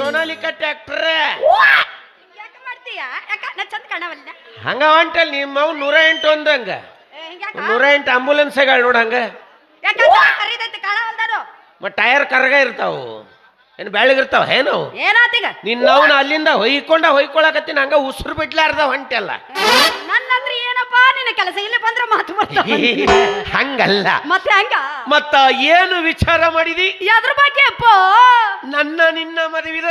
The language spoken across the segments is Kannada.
ಸೋನಾಲಿಕಾ ಟ್ರ್ಯಾಕ್ಟರ್ ಯಾಕೆ ಮಾಡ್ತೀಯ ಯಾಕ ನಾ ಚಂದ ಕಾಣವಲ್ಲ ಹಂಗ ಹೊಂಟಲ್ ನಿಮ್ಮ 108 ಒಂದಂಗ 108 ಆಂಬುಲೆನ್ಸ್ಗಳು ನೋಡ ಹಂಗ ಯಾಕ ಕರಿದೈತಿ ಕಾಣವಲ್ದಾರು ಮತ್ ಟೈರ್ ಕರ್ಗ ಇರ್ತಾವು ಏನು ಬೆಳಗಿರ್ತಾವ ಏನು ಏನಾತೀಗ ನಿನ್ನವನ ಅಲ್ಲಿಂದ ಹೊಯ್ಕೊಳಕತ್ತೀನಿ ಹಂಗ ಉಸಿರು ಬಿಡ್ಲಾರ್ದ ಹೊಂಟೆಲ್ಲ ನನ್ನ ಹತ್ರ ಏನಪ್ಪಾ ನಿನ್ನ ಕೆಲಸ ಇಲ್ಲಿ ಬಂದ್ರೆ ಮಾತು ಬರ್ತಾವ ಹಂಗಲ್ಲ ಮತ್ತೆ ಹಂಗ ಮತ್ತ ಏನು ವಿಚಾರ ಮಾಡಿದಿ ಅದ್ರ ಬಗ್ಗೆ ಅಪ್ಪ ನಿನ್ನ ಮದುವಿದ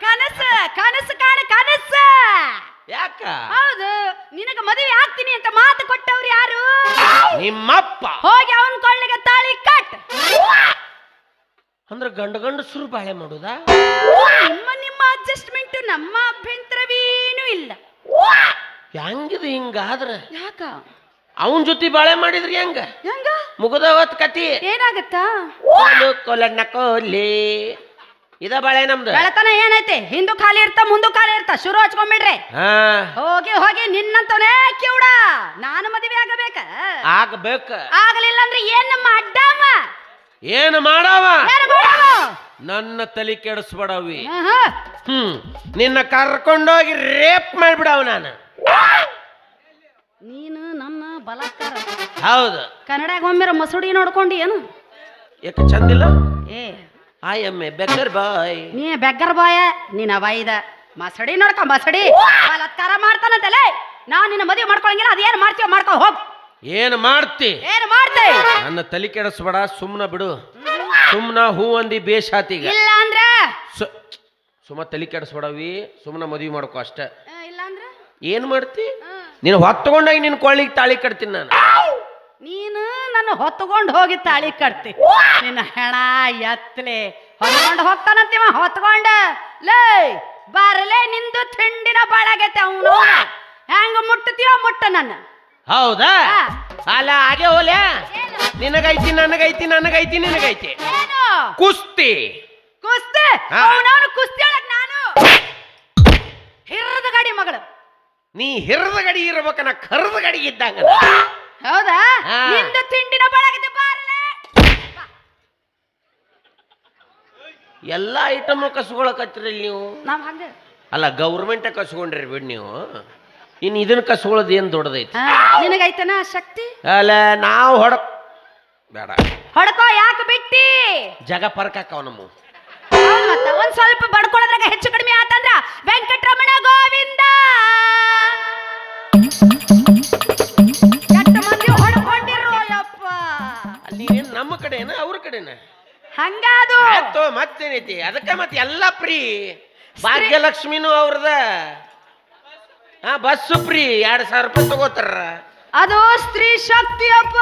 ಕನಸು ಕನಸು ಕಾಣ ಕನಸು ಯಾಕ ಹೌದು ನಿನಗ ಮದುವೆ ಆಗ್ತೀನಿ ಅಂತ ಮಾತು ಕೊಟ್ಟವ್ರು ಯಾರು ನಿಮ್ಮಪ್ಪ ಹೋಗಿ ಅವನ್ ಕೊಳ್ಳಿಗೆ ತಾಳಿ ಕಟ್ ಅಂದ್ರೆ ಗಂಡಸರು ಬಾಳೆ ಮಾಡುದಾ ನಿಮ್ಮ ಅಡ್ಜಸ್ಟ್ಮೆಂಟ್ ನಮ್ಮ ಅಭ್ಯಂತರವೇನು ಇಲ್ಲ ಹೆಂಗಿದು ಹಿಂಗಾದ್ರ ಯಾಕ ಅವನ್ ಜೊತೆ ಬಾಳೆ ಮಾಡಿದ್ರಿ ಹೆಂಗ ಹೆಂಗ ಮುಗದವತ್ ಕತಿ ಏನಾಗತ್ತಾ ಕೊಲಣ್ಣ ಕೋಲಿ ಇದ ಬಾಳೆ ನಮ್ದು ಬೆಳತನ ಏನೈತೆ ಹಿಂದೂ ಖಾಲಿ ಇರ್ತ ಮುಂದೂ ಖಾಲಿ ಇರ್ತ ಶುರು ಹಚ್ಕೊಂಡ್ಬಿಡ್ರಿ ಹೋಗಿ ಹೋಗಿ ನಿನ್ನಂತವನೇ ಕಿವುಡ ನಾನು ಮದುವೆ ಆಗಬೇಕ ಆಗ್ಬೇಕ ಆಗಲಿಲ್ಲ ಅಂದ್ರೆ ಏನ್ ನಮ್ಮ ಅಡ್ಡಾವ ಏನು ಮಾಡವ ಏನ್ ಮಾಡವ ನನ್ನ ತಲೆ ಕೆಡಿಸ್ಬಿಡವಿ ನಿನ್ನ ಕರ್ಕೊಂಡೋಗಿ ರೇಪ್ ಮಾಡ್ಬಿಡವ ನಾನು ನೀನು ನನ್ನ ಬಲಾತ್ಕಾರ ಹೌದು ಕನ್ನಡಾಗ ಒಮ್ಮೆರ ಮಸೂಡಿ ನೋಡ್ಕೊಂಡಿ ಏನು ಯಾಕೆ ಚಂದಿಲ್ಲ ಏ ಐ ಎಮ್ ಎ ಬೆಕ್ಕರ್ ಬಾಯ್ ನೀ ಬೆಗ್ಗರ್ ಬಾಯ ನೀನ ಬಾಯಿದ ಮಸಡಿ ನೋಡ್ಕ ಮಸಡಿ ಬಲಾತ್ಕಾರ ಮಾಡ್ತಾನಂತಲೇ ನಾನ್ ನಿನ್ನ ಮದುವೆ ಮಾಡ್ಕೊಳಂಗಿಲ್ಲ ಅದೇನ್ ಮಾಡ್ತೀವ ಮಾಡ್ಕೊ ಹೋಗ್ ಏನು ಮಾಡ್ತಿ ಏನು ಮಾಡ್ತೇ ನನ್ನ ತಲೆ ಕೆಡಿಸ್ಬೇಡ ಸುಮ್ನ ಬಿಡು ಸುಮ್ನ ಹೂ ಅಂದಿ ಬೇಷಾತಿಗ ಇಲ್ಲ ಅಂದ್ರೆ ಸುಮ್ಮ ತಲೆ ಕೆಡಿಸ್ಬೇಡವಿ ಸುಮ್ನ ಮದುವೆ ಮಾಡ್ಕೊ ಅಷ್ಟ ಇಲ್ಲ ಅಂದ್ರೆ ಏನ್ ಮಾಡ್ತಿ ನೀನು ಹೊತ್ತಕೊಂಡಾಗಿ ನಿನ್ ಕೊಳ್ಳಿಗೆ ತಾಳಿ ಕಟ್ತೀನಿ ನಾನು ನೀನು ನನ್ನ ಹೊತ್ಕೊಂಡು ಹೋಗಿ ತಾಳಿ ಕಟ್ತಿ ನಿನ್ನ ಹೆಣ ಎತ್ತಲೆ ಹೊತ್ಕೊಂಡು ಹೋಗ್ತಾನಂತೀವ ಹೊತ್ಕೊಂಡ ಲೇ ಬಾರಲೇ ನಿಂದು ತಿಂಡಿನ ಬಾಳಾಗೈತೆ ಅವನು ಹೆಂಗ ಮುಟ್ಟತೀಯೋ ಮುಟ್ಟ ನನ್ನ ಹೌದಾ ಅಲ್ಲ ಹಾಗೆ ಹೋಲೆ ನಿನಗೈತಿ ನನಗೈತಿ ನನಗೈತಿ ನಿನಗೈತಿ ಕುಸ್ತಿ ಕುಸ್ತಿ ಅವನವನು ಕುಸ್ತಿ ಒಳಗ್ ನಾನು ಹಿರದ ಗಾಡಿ ಮಗಳು ನೀ ಹಿರದ ಗಡಿ ಇರ್ಬೇಕನ್ನ ಕರದ ಗಡಿ ಇದ್ದಂಗ ಹೌದಾ ನಿಂದು ತಿಂಡಿನ ಬಾಳಾಗೈತೆ ಬಾರಲೇ ಎಲ್ಲಾ ಐಟಮ್ ಕಸ್ಕೊಳಕತ್ರಿ ನೀವು ನಾವ್ ಹಂಗ ಅಲ್ಲ ಗೌರ್ಮೆಂಟ್ ಕಸ್ಕೊಂಡ್ರಿ ಬಿಡ್ ನೀವು ಇನ್ ಇದನ್ನ ಕಸ್ಕೊಳ್ಳೋದು ಏನ್ ದೊಡ್ಡದೈತಿ ನಿನಗೈತನ ಶಕ್ತಿ ಅಲ್ಲ ನಾವು ಬೇಡ ಹೊಡ್ಕೋ ಯಾಕೆ ಬಿಟ್ಟಿ ಜಗ ಪರ್ಕಾಕವ ನಮ್ಮ ಹೌದು ಮತ್ತ ಒಂದ್ ಸ್ವಲ್ಪ ಬಡ್ಕೊಳ್ಳೋದ್ರಾಗ ಹೆಚ್ಚು ಕಡಿಮೆ ಆತಂದ್ರ ವೆಂಕಟರಮಣ ಗೋವಿಂದ ಎಷ್ಟು ಮಂದಿ ಹೊಡ್ಕೊಂಡಿರೋ ಯಪ್ಪ ಅಲ್ಲಿ ಏನ್ ನಮ್ಮ ಕಡೆನ ಅವ್ರ ಕಡೆನ ಹಂಗಾದು ಆಯ್ತು ಮತ್ತೇನೈತಿ ಅದಕ್ಕೆ ಮತ್ತೆ ಎಲ್ಲಾ ಫ್ರೀ ಭಾಗ್ಯಲಕ್ಷ್ಮಿನೂ ಅವ್ರದ ಬಸ್ ಫ್ರೀ 2,000 ರೂಪಾಯಿ ತಗೋತಾರ ಅದು ಸ್ತ್ರೀ ಶಕ್ತಿ ಅಪ್ಪ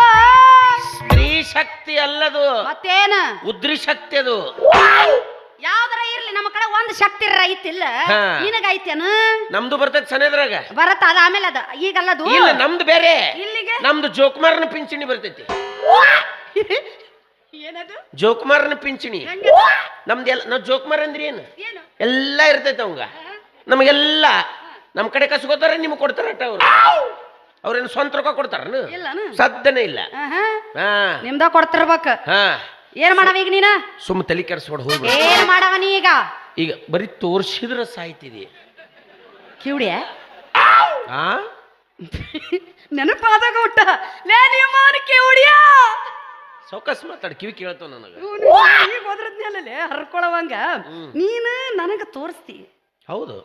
ಸ್ತ್ರೀ ಶಕ್ತಿ ಅಲ್ಲದು ಮತ್ತೇನ ಉದ್ರಿ ಶಕ್ತಿ ಅದು ಯಾವ್ದಾರ ಇರ್ಲಿ ನಮ್ಮ ಕಡೆ ಒಂದ್ ಶಕ್ತಿ ಐತಿಲ್ಲ ನಿನಗೈತೇನ ನಮ್ದು ಬರ್ತೈತಿ ಸನೇದ್ರಾಗ ಬರತ್ತ ಅದ ಆಮೇಲೆ ಅದ ಈಗಲ್ಲದು ಇಲ್ಲ ನಮ್ದು ಬೇರೆ ಇಲ್ಲಿಗೆ ನಮ್ದು ಜೋಕುಮಾರನ ಪಿಂಚಣಿ ಬರ್ತೈತಿ ಏನದು ಜೋಕುಮಾರನ ಪಿಂಚಣಿ ನಮ್ದೆಲ್ಲ ನಾವ್ ಜೋಕುಮಾರ್ ಅಂದ್ರೆ ಏನು ಎಲ್ಲ ಇರ್ತೈತಿ ಅವಂಗ ನಮಗೆಲ್ಲ ನಮ್ ಕಡೆ ಕಸ್ಕೋತಾರ ನಿಮ್ಗೆ ಕೊಡ್ತಾರ ಅವ್ರು ಅವ್ರೇನು ಸ್ವಂತ ರೊಕ್ಕ ಕೊಡ್ತಾರ ಸದ್ದನೇ ಇಲ್ಲ ನಿಮ್ದ ಕೊಡ್ತಿರ್ಬೇಕ ಹಾ ಏನ್ ಮಾಡವ ಈಗ ನೀನ ಸುಮ್ಮ ತಲೆ ಕೆಡಿಸ್ಬಿಡ್ ಹೋಗಿ ಏನ್ ಮಾಡವ ನೀ ಈಗ ಬರೀ ತೋರ್ಸಿದ್ರ ಸಾಯ್ತಿದಿ ಕಿವಿಡಿಯ ಆ ನೆನಪಾದಾಗ ಊಟ ಲೇ ನಿಮ್ಮನ ಕಿವಿಡಿಯ ಸೌಕಸ್ ಮಾತಾಡ ಕಿವಿ ಕೇಳ್ತಾವ ನನಗ ಈಗ ಹೋದ್ರದ್ನಲ್ಲೇ ಹರ್ಕೊಳವಂಗ ನೀನು ನನಗ ತೋರಿಸ್ತಿ ಹೌದು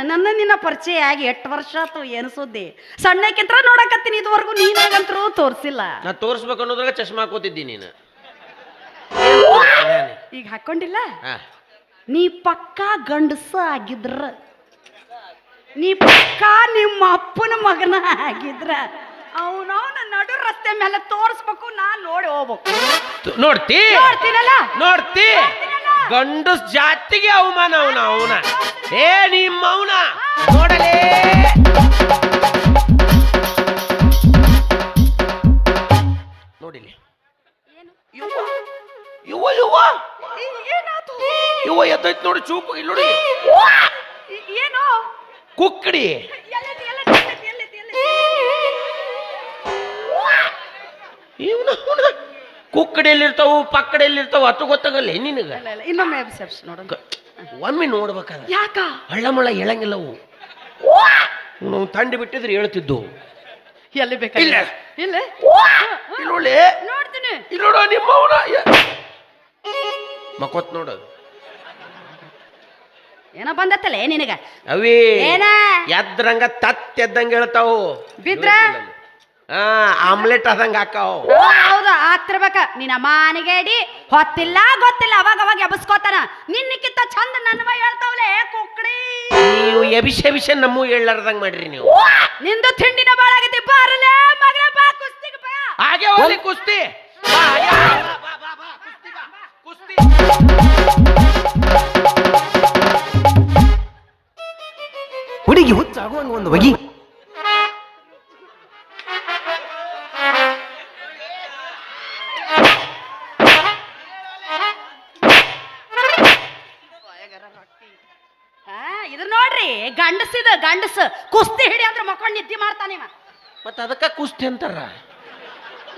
ನನ್ನ ನಿನ್ನ ಪರಿಚಯ ಆಗಿ 8 ವರ್ಷ ಆತು ಏನು ಸುದ್ದಿ ಸಣ್ಣಕ್ಕಿಂತ ನೋಡಕತ್ತೀನಿ ಇದುವರೆಗೂ ನೀನಾಗಂತರೂ ತೋರಿಸಿಲ್ಲ ನಾ ತೋರಿಸ್ಬೇಕು ಅನ್ನೋದ್ರಾಗ ಚಶ್ಮಾ ಹಾಕೋತಿದ್ದಿ ನೀನು ಈಗ ಹಾಕೊಂಡಿಲ್ಲ ನೀ ಪಕ್ಕಾ ಗಂಡಸ ಆಗಿದ್ರ ನೀ ಪಕ್ಕಾ ನಿಮ್ಮ ಅಪ್ಪನ ಮಗನ ಆಗಿದ್ರ ಅವನವನ ನಡು ರಸ್ತೆ ಮೇಲೆ ತೋರಿಸ್ಬೇಕು ನಾನ್ ನೋಡಿ ಹೋಗ್ಬೇಕು ನೋಡ್ತೀನಲ್ಲ ನೋಡ್ತಿ ಗಂಡಸ್ ಜಾತಿಗೆ ಅವಮಾನ ಅವನ ಏ ನಿಮ್ಮ ಅವನ ನೋಡಲೇ ನೋಡಿಲಿ ಯುವ ಯುವ ಯುವ ಎದ್ದೈತ್ ನೋಡಿ ಚೂಪು ಇಲ್ಲಿ ನೋಡಿ ಏನು ಕುಕ್ಕಡಿ ಕುಕ್ಕಡಿಯಲ್ಲಿರ್ತಾವು ಪಕ್ಕಡಿಯಲ್ಲಿರ್ತಾವ ಅತ್ತು ಗೊತ್ತಾಗಲ್ಲ ನಿನಗ ಇನ್ನೊಮ್ಮೆ ನೋಡ ಒಮ್ಮೆ ನೋಡ್ಬೇಕಾದ್ರೆ ಯಾಕ ಹಳ್ಳ ಮಳ್ಳ ಹೇಳಂಗಿಲ್ಲ ಅವು ನಾವು ತಂಡಿ ಬಿಟ್ಟಿದ್ರೆ ಹೇಳ್ತಿದ್ದು ಎಲ್ಲಿ ಬೇಕ ಇಲ್ಲ ಇಲ್ಲ ಇಲ್ಲೊಳ್ಳೆ ನೋಡ್ತೀನಿ ಇಲ್ಲಿ ನೋಡು ನಿಮ್ಮವನ ಮಕ್ಕೊತ್ ನೋಡೋದು ಏನೋ ಬಂದತ್ತಲ್ಲ ನಿನಗ ಅವೇ ಏನ ಎದ್ರಂಗ ಎದ್ದಂಗ ಹೇಳ್ತಾವು ಬಿದ್ರ ಆಮ್ಲೆಟ್ ಆದಂಗ ಹಾಕಾವು ಹೌದು ಆಗ್ತಿರ್ಬೇಕ ನಿನ್ನ ಮಾನಿಗೇಡಿ ಹೊತ್ತಿಲ್ಲ ಗೊತ್ತಿಲ್ಲ ಅವಾಗ ಅವಾಗ ಎಬಸ್ಕೋತಾನ ನಿನ್ನಕ್ಕಿಂತ ಚಂದ ನನ್ನ ಮೈ ಹೇಳ್ತಾವಲೆ ಕುಕ್ಕಡಿ ನೀವು ಎಬಿಷ ನಮ್ಮ ಹೇಳಾರ್ದಂಗ ಮಾಡ್ರಿ ನೀವು ನಿಂದು ತಿಂಡಿನ ಬಾಳಾಗೈತಿ ಬಾರಲೇ ಮಗನ ಬಾ ಕುಸ್ತಿಗೆ ಬಾ ಹಾಗೆ ಹೋಗ್ಲಿ ಕುಸ್ತಿ ಬಾ, ಯಾ, ಬಾ, ಬಾ, ಬಾ, ಕುಸ್ತಿ ಬಾ, ಕುಸ್ತಿ. ಹುಡುಗಿ ಹುಚ್ಚಾಗುವಂಗ ಒಂದು ಬಗೆ ಇದ್ರ ನೋಡ್ರಿ ಗಂಡಸ ಕುಸ್ತಿ ಹಿಡಿ ಅಂದ್ರೆ ಮಕ್ಕೊಂಡ್ ನಿದ್ದೆ ಮಾಡ್ತಾನಿವ ಮತ್ತ ಅದಕ್ಕ ಕುಸ್ತಿ ಅಂತಾರ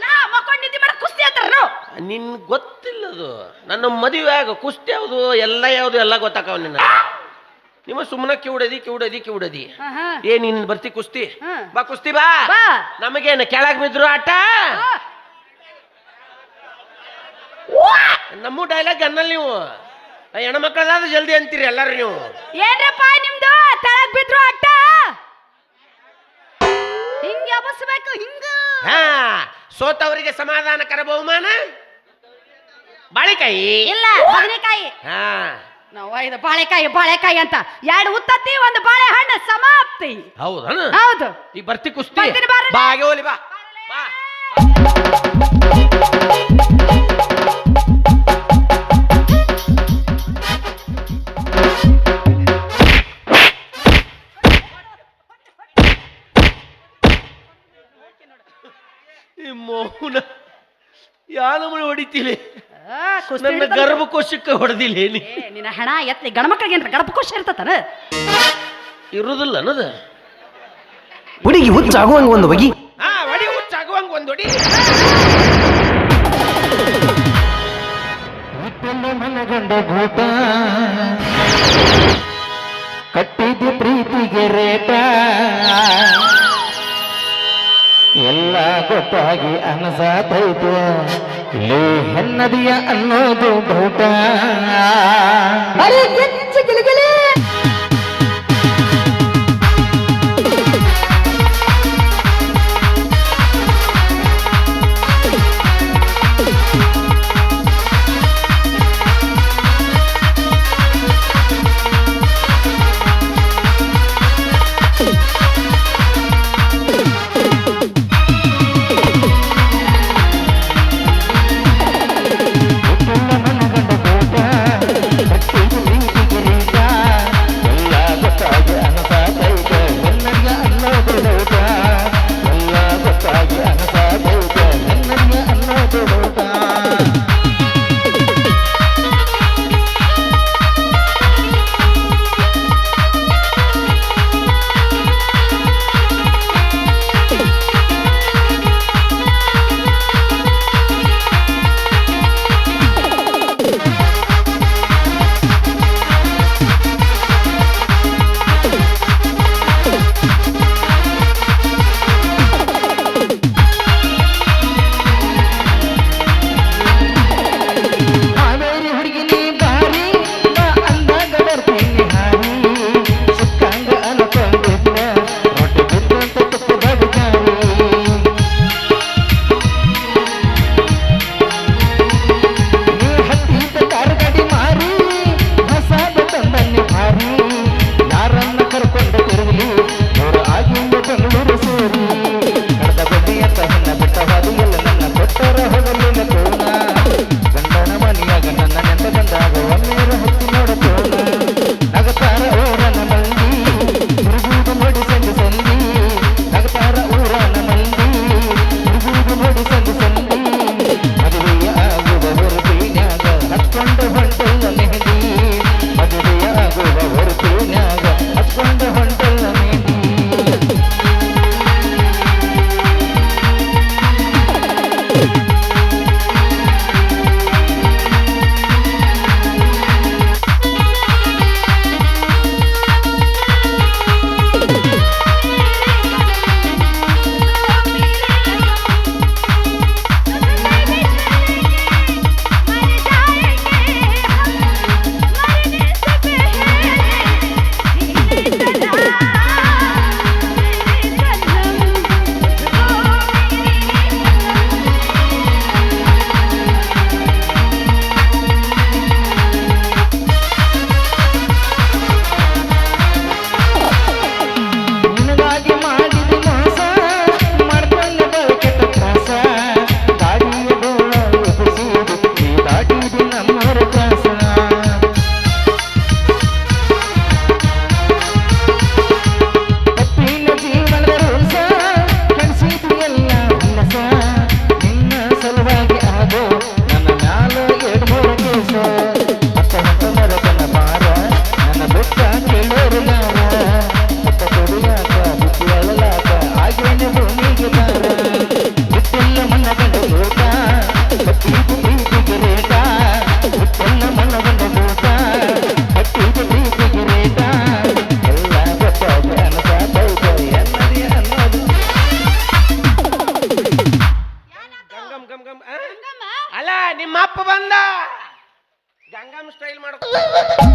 ನಾ ಮಕ್ಕೊಂಡ್ ನಿದ್ದೆ ಮಾಡ ಕುಸ್ತಿ ಅಂತಾರ ನಿನ್ ಗೊತ್ತಿಲ್ಲದು ನನ್ನ ಮದುವೆ ಆಗ ಕುಸ್ತಿ ಯಾವುದು ಎಲ್ಲ ಗೊತ್ತಾಕವ ನಿನ್ನ ನಿಮ್ಮ ಸುಮ್ಮನೆ ಕಿವುಡದಿ ಏ ನೀನ್ ಬರ್ತಿ ಕುಸ್ತಿ ಬಾ ಕುಸ್ತಿ ಬಾ ನಮಗೇನು ಕೆಳಗ್ ಬಿದ್ರು ಆಟ ನಮ್ಮ ಡೈಲಾಗ್ ಅನ್ನಲ್ ನೀವು ಹೆಣ್ಮಕ್ಳದಾದ್ರೆ ಜಲ್ದಿ ಅಂತೀರಿ ಎಲ್ಲಾರು ನೀವು ಏನ್ರಪ್ಪ ನಿಮ್ದು ತೆಳಗ್ ಬಿದ್ರು ಆಟ ಹಿಂಗ ಎಬಸ್ಬೇಕು ಹಿಂಗ ಹಾ ಸೋತವರಿಗೆ ಸಮಾಧಾನಕರ ಬಹುಮಾನ ಬಾಳಿಕಾಯಿ ಇಲ್ಲ ಬದನೆಕಾಯಿ ಹಾ ನಾವು ಇದು ಬಾಳೆಕಾಯಿ ಅಂತ ಎರಡು ಉತ್ತತ್ತಿ ಒಂದು ಬಾಳೆಹಣ್ಣು ಸಮಾಪ್ತಿ ಹೌದಾ ಹೌದು ಈಗ ಬರ್ತಿ ಕುಸ್ತಿ ಬರ್ತೀನಿ ಬಾರಲ್ಲ. ಬಾ ಹಾಗೆ ಹೋಲಿ ಬಾ ಬಾ ಮೌನ ಯಾನಮನೆ ಹೊಡಿತೀಲಿ ನನ್ನ ಗರ್ಭಕೋಶಕ್ಕೆ ಹೊಡೆದಿಲ್ಲ ಏನಿ ನಿನ್ನ ಹಣ ಎತ್ಲಿ ಗಣಮಕ್ಕಳಿಗೆ ಏನ್ರ ಗರ್ಭಕೋಶ ಇರ್ತತನ ಇರುದಿಲ್ಲ ಅನ್ನೋದು ಹುಡುಗಿ ಹುಚ್ಚಾಗುವಂಗ ಒಂದು ಬಗೆ ಹೊಡಿ ಹುಚ್ಚಾಗುವಂಗ ಒಂದು ಹೊಡಿ ಮನಗಂಡ ಭೂತ ಕಟ್ಟಿದ ಪ್ರೀತಿಗೆ ರೇಟ ಎಲ್ಲ ಗೊತ್ತಾಗಿ ಅನಸಾತೈತು ಲೇ ಹೆನ್ನದಿಯ ಅನ್ನೋದು ಡೌಟ ನಿಮ್ಮ ಅಪ್ಪ ಬಂದ ಗಂಗಮ್ಮ ಸ್ಟೈಲ್ ಮಾಡ್ಕೊ